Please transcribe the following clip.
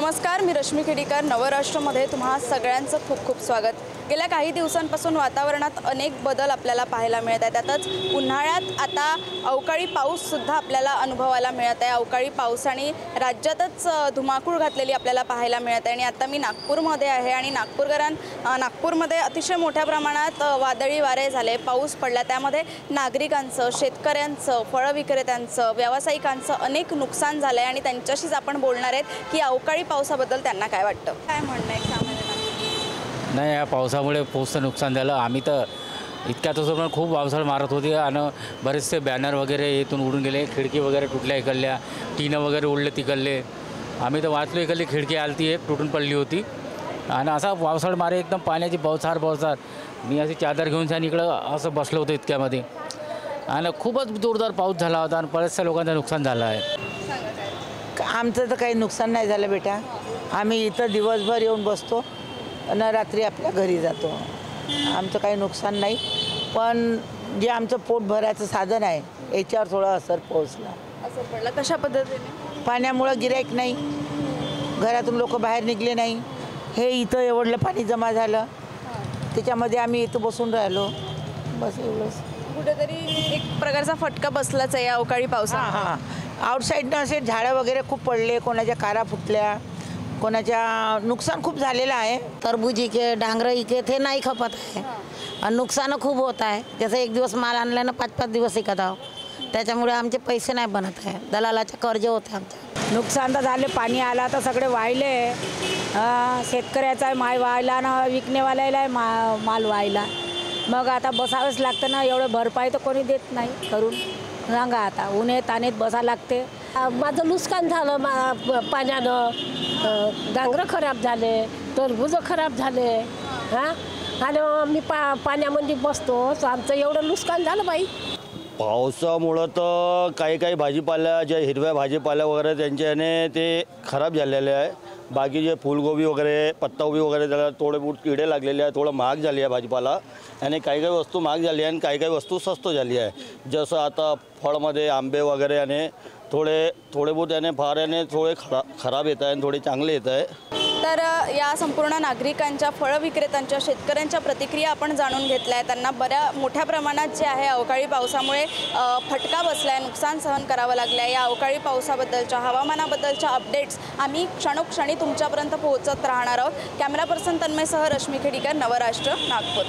नमस्कार, मी रश्मी खेडीकर. नवराष्ट्रमध्ये तुम्हा सगळ्यांचं खूप खूप स्वागत. गेल्या काही दिवसांपासून वातावरणात अनेक बदल आपल्याला पाहायला मिळत आहेत. त्यातच उन्हाळ्यात आता अवकाळी पाऊससुद्धा आपल्याला अनुभवायला मिळत आहे. अवकाळी पावसाने राज्यातच धुमाकूळ घातलेली आपल्याला पाहायला मिळत आहे. आणि आता मी नागपूरमध्ये आहे आणि नागपूरमध्ये अतिशय मोठ्या प्रमाणात वादळी वारे झाले, पाऊस पडला. त्यामध्ये नागरिकांचं, शेतकऱ्यांचं, फळ विक्रेत्यांचं, व्यावसायिकांचं अनेक नुकसान झालं आहे. आणि त्यांच्याशीच आपण बोलणार आहेत की अवकाळी पावसाबद्दल त्यांना काय वाटतं, काय म्हणणं आहे सामान्य. नाही, या पावसामुळे पोचचं नुकसान झालं. आम्ही तर इतक्यातच पण खूप पावसाळा मारत होती आणि बरेचसे बॅनर वगैरे इथून उडून गेले, खिडकी वगैरे तुटल्या इकडल्या, टीनं वगैरे उडले तिकडले. आम्ही तर वाचलो, इकडली खिडकी आलती एक तुटून पडली होती. आणि असा पावसाळा मारे एकदम पाण्याची पावसार मी अशी चादर घेऊन छान इकडं असं बसलो होतो इतक्यामध्ये. आणि खूपच जोरदार पाऊस झाला होता आणि बऱ्याचशा लोकांचं नुकसान झालं आहे. आमचं तर काही नुकसान नाही झालं बेटा. आम्ही इथं दिवसभर येऊन बसतो आणि रात्री आपल्या घरी जातो. आमचं काही नुकसान नाही, पण जे आमचं पोट भरायचं साधन आहे याच्यावर थोडा असर पोहोचला. असं पडलं कशा पद्धतीने? पाण्यामुळं गिऱ्हाईक नाही, घरातून लोक बाहेर निघले नाही. हे इथं एवढलं पाणी जमा झालं, त्याच्यामध्ये आम्ही इथं बसून राहिलो, बस एवढंच. कुठेतरी एक प्रकारचा फटका बसलाच आहे या अवकाळी पावसात. हां, आउटसाईडनं असे झाडं वगैरे खूप पडले, कोणाच्या कारा फुटल्या, कोणाच्या नुकसान खूप झालेलं आहे. तरबूज इके, डांगर इके ते नाही खपत आहे आणि नुकसान खूप होत आहे. जसं एक दिवस माल आणल्यानं 5-5 दिवस इकत आहो, त्याच्यामुळे आमचे पैसे नाही बनत आहे. दलालाचे कर्ज होते आमचं. नुकसान तर झाले, पाणी आला तर सगळे वाहिले. शेतकऱ्याचा माल वाहिला ना, विकणेवाल्याला आहे माल वाहिला. मग आता बसावंच लागतं ना, एवढं भरपाई तर कोणी देत नाही करून. सांगा आता, उन्हे तानेत बसा लागते. माझं नुकसान झालं पाण्यानं. डांगर खराब झाले, टरबूज खराब झाले. आणि मी पाण्यामध्ये बसतो, तर आमचं एवढं नुकसान झालं बाई. पावसामुळं तर काही भाजीपाल्या, ज्या हिरव्या भाजीपाल्या वगैरे त्यांच्याने ते खराब झालेले आहे. बाकी जे फुलगोबी वगैरे, पत्तागोबी वगैरे त्याला थोडे बहुत किडे लागलेले आहे, थोडं महाग झाली आहे भाजीपाला. आणि काही वस्तू महाग झाली आहे आणि काही वस्तू स्वस्त झाली आहे. जसं आता फळमध्ये आंबे वगैरे आणि थोडे बहुत याने फार याने थोडे खराब येत आहे आणि थोडे चांगले येत आहे. तर या संपूर्ण नागरिकांच्या, फळ विक्रेत्यांच्या, शेतकऱ्यांच्या प्रतिक्रिया आपण जाणून घेतल्या आहे. त्यांना मोठ्या प्रमाणात जे आहे अवकाळी पावसामुळे फटका बसला आहे, नुकसान सहन करावं लागलं आहे. या अवकाळी पावसाबद्दलच्या, हवामानाबद्दलच्या अपडेट्स आम्ही क्षणोक्षणी तुमच्यापर्यंत पोहोचत राहणार आहोत. कॅमेरा पर्सन तन्मयसह रश्मी खेडीकर, नवराष्ट्र, नागपूर.